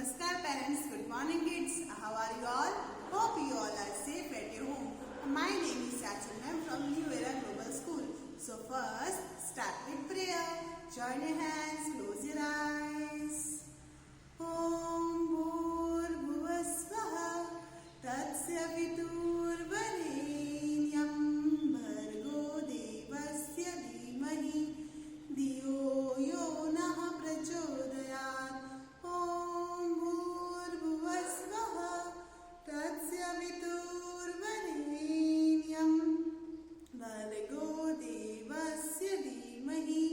Namaskar parents, good morning kids. How are you all? Hope you all are safe at your home. My name is Sachal ma'am from New Era Global School. So first, start with prayer. Join your hands, close your eyes. Om Bhurbhuvasvaha Tatsya Viturvarenyam Bhargo Devasya Dhimahi Diyo Yo Nah Prachodayat. Om Bhurbhuvasvaha Tatsya Viturvarenyam Bhargo Devasya Dhimahi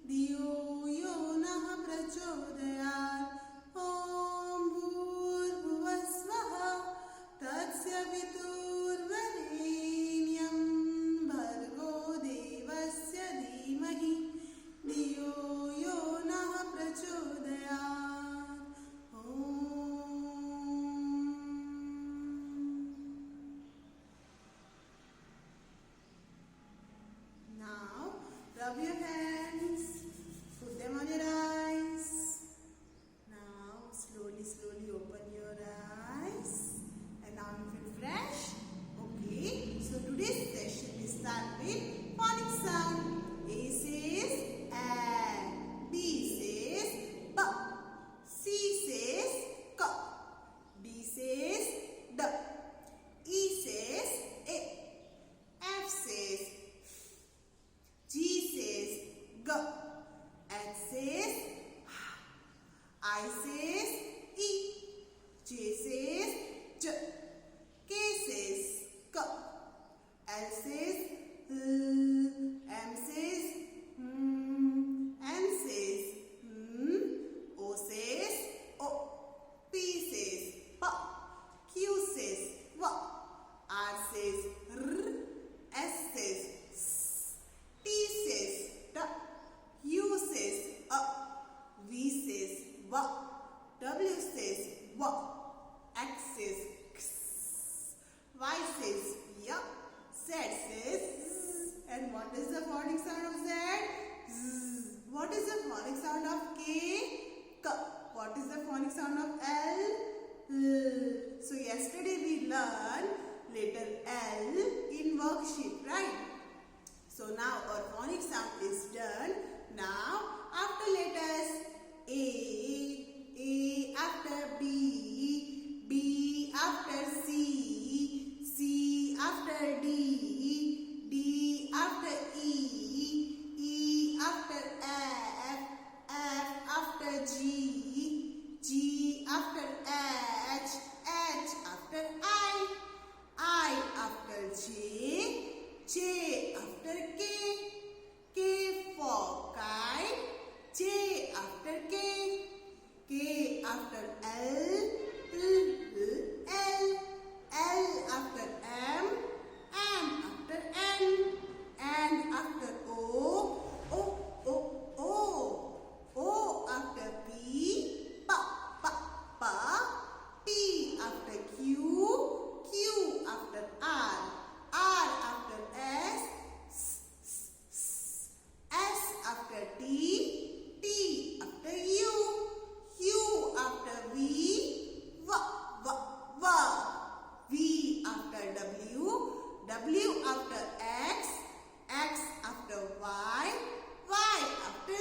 Diyo Yo Nah Prachodayat. Om Bhurbhuvasvaha Tatsya Viturvarenyam Bhargo Devasya Dhimahi Diyo Yo Nah Prachodayat. Now, rub your hands, put them on your eyes. Now, slowly open your eyes. And now you feel fresh? Okay, so today's session we start with phonic sound. A says and, B says B, C says K, D says D, E says A, F says G says G, H says I says E, J says J, K says K, L says L, M says N says O says O, P says P, Q says W, R says R, S says S, T says T, U says A, V says W, W says W, X says X, Y says Y, Z says Z. And what is the phonic sound of Z? Z. What is the phonic sound of K? K. What is the phonic sound of L? L. So yesterday we learned letter L in worksheet, right? So now our phonic sound is done. Now after letters A after B, B after C, C after D, D after E, E after F, F after G, G after H, H after I after J, J after K, K for kite, J after K, K after L, L after M after N after O after P, P after Q, Q after R after S after T, T after U after V after W after X after Y after Z.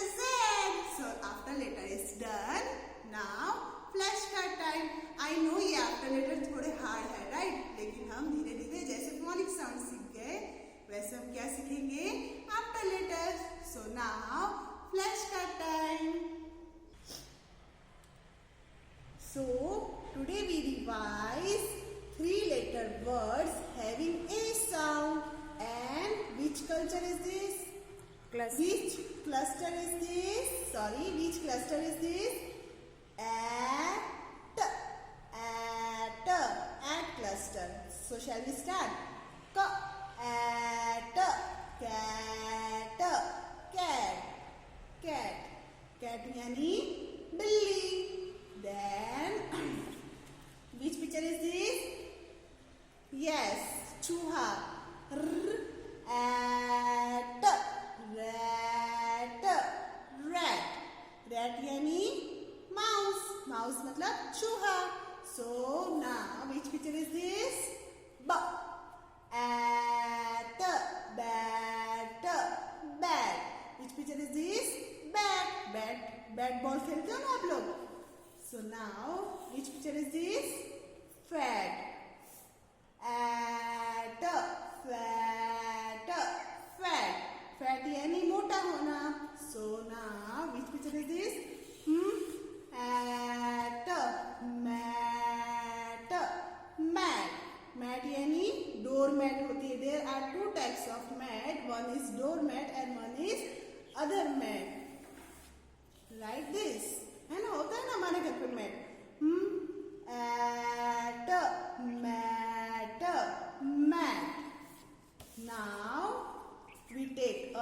So after letter is done. Now flashcard time. I know ये after letter थोड़े hard है, right? लेकिन हम धीरे धीरे जैसे phonic sound सीख गए वैसे हम क्या सीखेंगे after letter. So now flashcard time. So today we revise 3-letter words having A sound. And which culture is this? Which cluster is this? Which cluster is this? At cluster. So shall we start? Cat, यानी बिल्ली. Then which picture is this? Yes, चूहा. Rat, rat यानी mouse. Mouse मतलब चूहा. So now which picture is this? B. At, bat, bat. Which picture is this? Bat. Bat ball खेलते हो ना आप लोग? So now which picture is this? Fat. At, fat, fat. Fat यानी मोटा होना. So now which picture is this? At, mat, mat. Mat यानी doormat होती है. There are two types of mat. One is doormat and one is other mat. Like this. है ना, होता है ना हमारे घर पे mat. At, mat, mat. Now we take a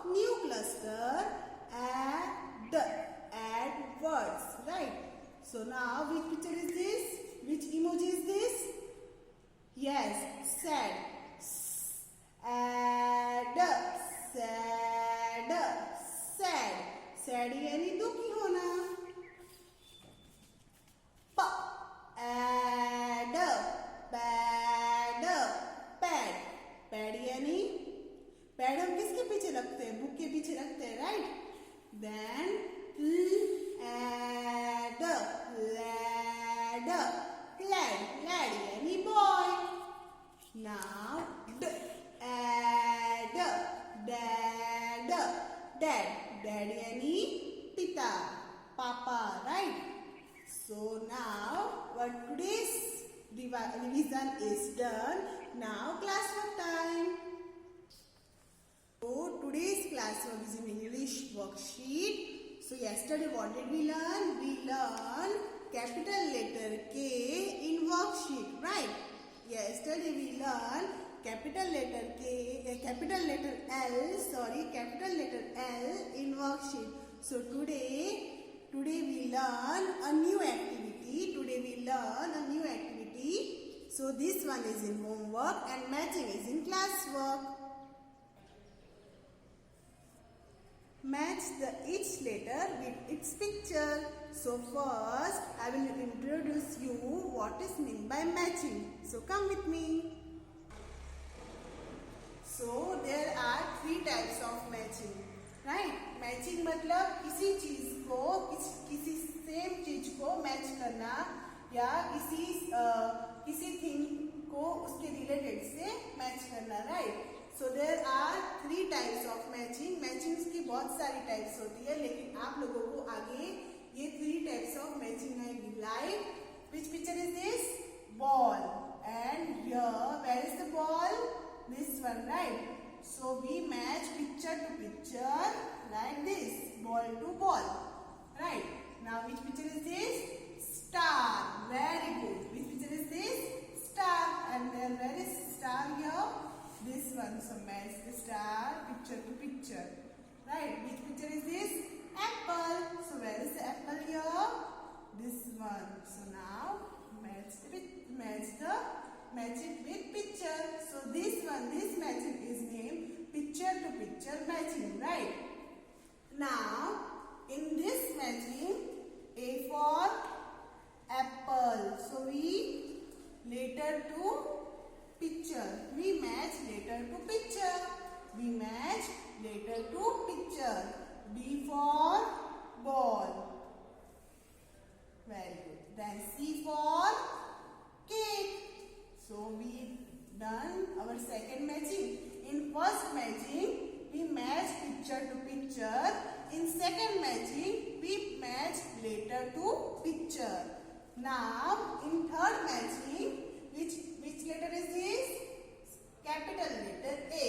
new cluster. Add words, right? So now which picture is this? Which emoji is this? Yes, sad. Add, sad, sad. Sad यानी दुखी होना. Add, bad, pad. Pad यानी pad हम किसके पीछे रखते हैं? Book के पीछे रखते हैं, right? Then add, lad, lad यानी boy. Now add, dad, dad यानी पिता, पापा, right? So now what today's revision is done. Now classwork time. So today's classwork is in English worksheet. So yesterday what did we learn? We learned capital letter K in worksheet, right? Yesterday we learned capital letter capital letter L in worksheet. So today we learn a new activity. So this one is in homework and matching is in classwork. Match each letter with its picture. So first I will introduce you what is meant by matching. So come with me. So there are three types of matching, right? Matching मतलब किसी चीज को किसी same चीज को match करना या किसी थिंग को उसके रिलेटेड से मैच करना, right? So there are three types of matching. Matchings की बहुत सारी types होती है, लेकिन आप लोगों को आगे ये three types of matching आएगी. Like which picture is this? Ball. And here where is the ball? This one, right? So we match picture to picture like this. Ball to ball, right? Now which picture is this? Star. Very good. Which picture is this? Star. And then where is star here? This one. So match the star picture to picture, right? Which picture is this? Apple. So where is the apple here? This one. So now match it with picture. So this matching is named picture to picture matching, right? Now in this matching, A for apple. So we letter to picture. We match letter to picture. We match letter to picture. B for ball. Very good. Then C for cake. So we done our second matching. In first matching, we match picture to picture. In second matching, we match letter to picture. Now, in third matching, which letter is this? Capital letter A.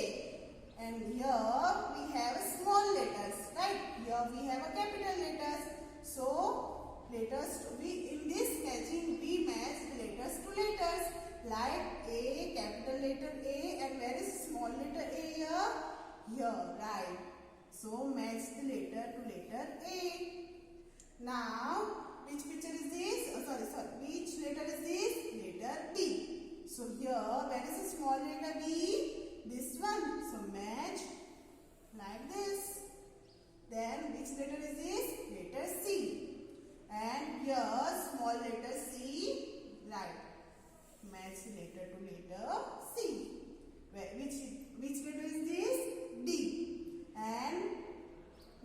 And here we have small letters, right? Here we have a capital letters. So, letters to be in this matching, we match the letters to letters. Like A, capital letter A, and where is small letter A here? Here, right? So match the letter to letter A. Now, which picture is this? Which letter is this? Letter B. So here, where is the small letter B? This one. So match like this. Then which letter is this? Letter C. And here small letter C. Right. Match letter to letter C. Which letter is this? D. And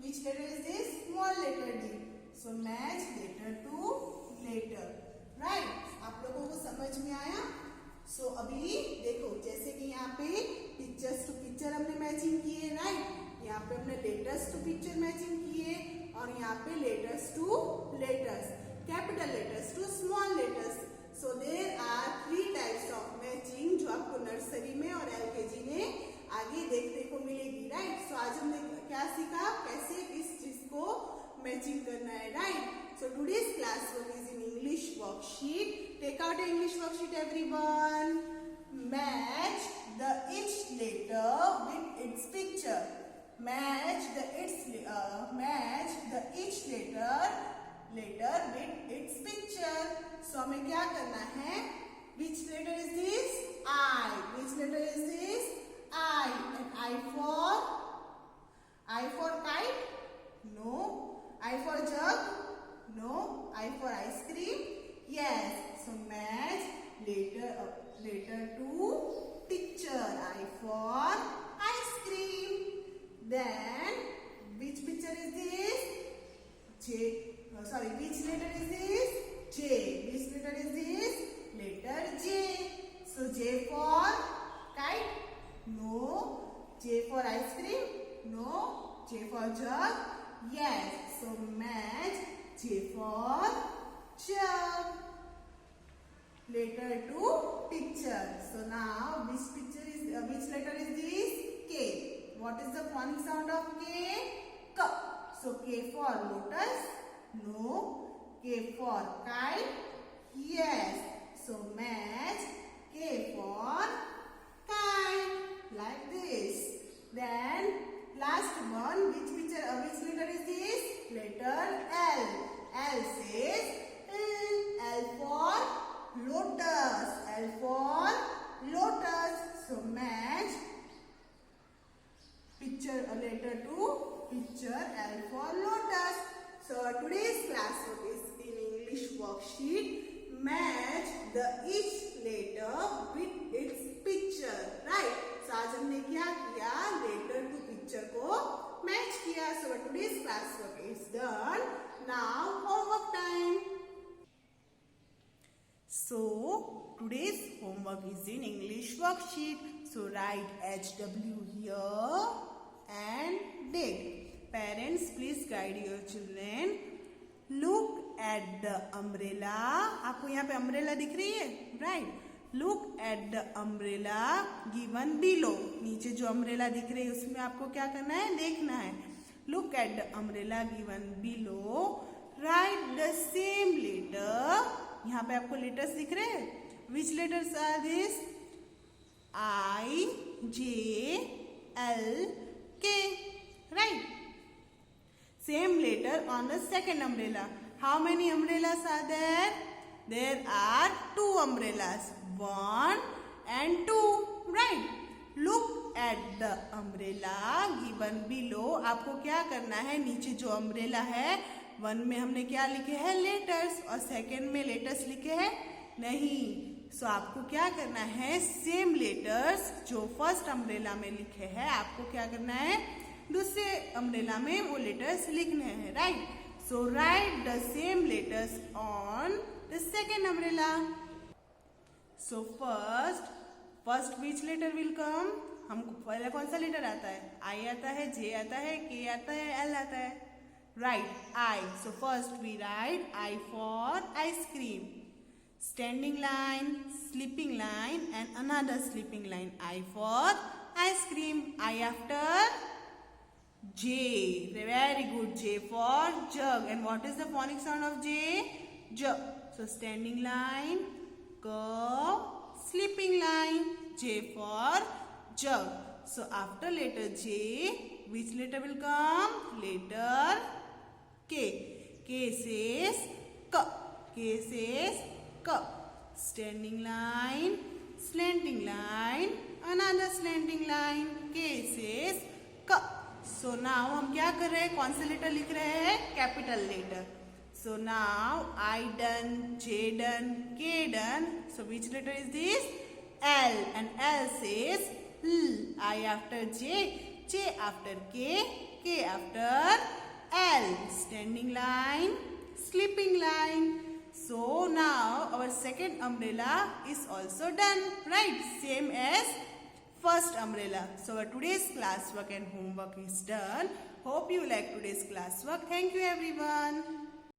which letter is this? Small letter D. So match letter to letter. Right. आप लोगों को समझ में आया? So अभी देखो जैसे कि यहाँ पे पिक्चर्स टू पिक्चर हमने मैचिंग की है, राइट। यहाँ पे हमने लेटर्स टू पिक्चर मैचिंग की है और यहाँ पे letters to letters, capital letters to small letters. So there are 3 types of matching जो आपको नर्सरी में और एलकेजी में आगे देखने को मिलेगी, राइट। सो आज हमने क्या सीखा, कैसे किस चीज को मैचिंग करना है, right. So today's class work is in English worksheet. Take out an English worksheet, everyone. Match the each letter with its picture. Match the each letter with its picture. So हमें क्या करना है? Which letter is this? I. Which letter is this? I. And I for kite? No. I for jug? No. I for ice cream? Yes. So match letter to picture. I for ice cream. Then which picture is this? Which letter is this? J. Which letter is this? Letter J. So J for kite? No. J for ice cream? No. J for jug? Yes. So match J for jug. Letter to picture. So now which letter is this? K. What is the phonic sound of K? K. So K for lotus? No. K for kite? Yes. So match K for kite. Like this. Then last one, which letter is this? Letter L. L says L for lotus. L for lotus. So match letter to picture L for lotus. So today's class work is in English worksheet. Match the each letter with its picture. Right. So आज हमने क्या किया? Letter to picture को match किया. So today's class work is done. Now homework time. So today's homework is in English worksheet. So write HW here and dig. Parents, please guide your children. Look at the umbrella. आपको यहाँ पे umbrella दिख रही है, right? Look at the umbrella given below. नीचे जो umbrella दिख रही है उसमें आपको क्या करना है, देखना है. Look at the umbrella given below. Write the same letter. यहाँ पे आपको letters दिख रहे हैं. Which letters are these? I, J, L, K. Right? Same letter on the second umbrella. How many umbrellas are there? There are 2 umbrellas. 1 and 2. Right? Look at the umbrella given below. आपको क्या करना है, नीचे जो umbrella है 1 में हमने क्या लिखे हैं, letters, और second में letters लिखे हैं नहीं. So आपको क्या करना है, same letters जो first umbrella में लिखे हैं आपको क्या करना है, दूसरे umbrella में वो letters लिखने हैं. Right? So write the same letters on the second umbrella. So first which letter will come? हमको पहले कौन सा लेटर आता है? I आता है, J आता है, K आता है, L आता है. Right? I. So first we write I for ice cream. Standing line, sleeping line, and another sleeping line. I for ice cream. I after J. Very good. J for jug. And what is the phonic sound of J? Jug. So standing line, curve, sleeping line. J for jug. So after letter J, which letter will come? Letter K. K says K. K says K. Standing line, slanting line, another slanting line. K says K. So now हम क्या कर रहे हैं, कौन से letter लिख रहे हैं, capital letter. So now I done, J done, K done. So which letter is this? L. And L says L. I after J, J after K, K after L. Standing line, sleeping line. So now our second umbrella is also done, right? Same as first umbrella. So our today's classwork and homework is done. Hope you like today's classwork. Thank you everyone.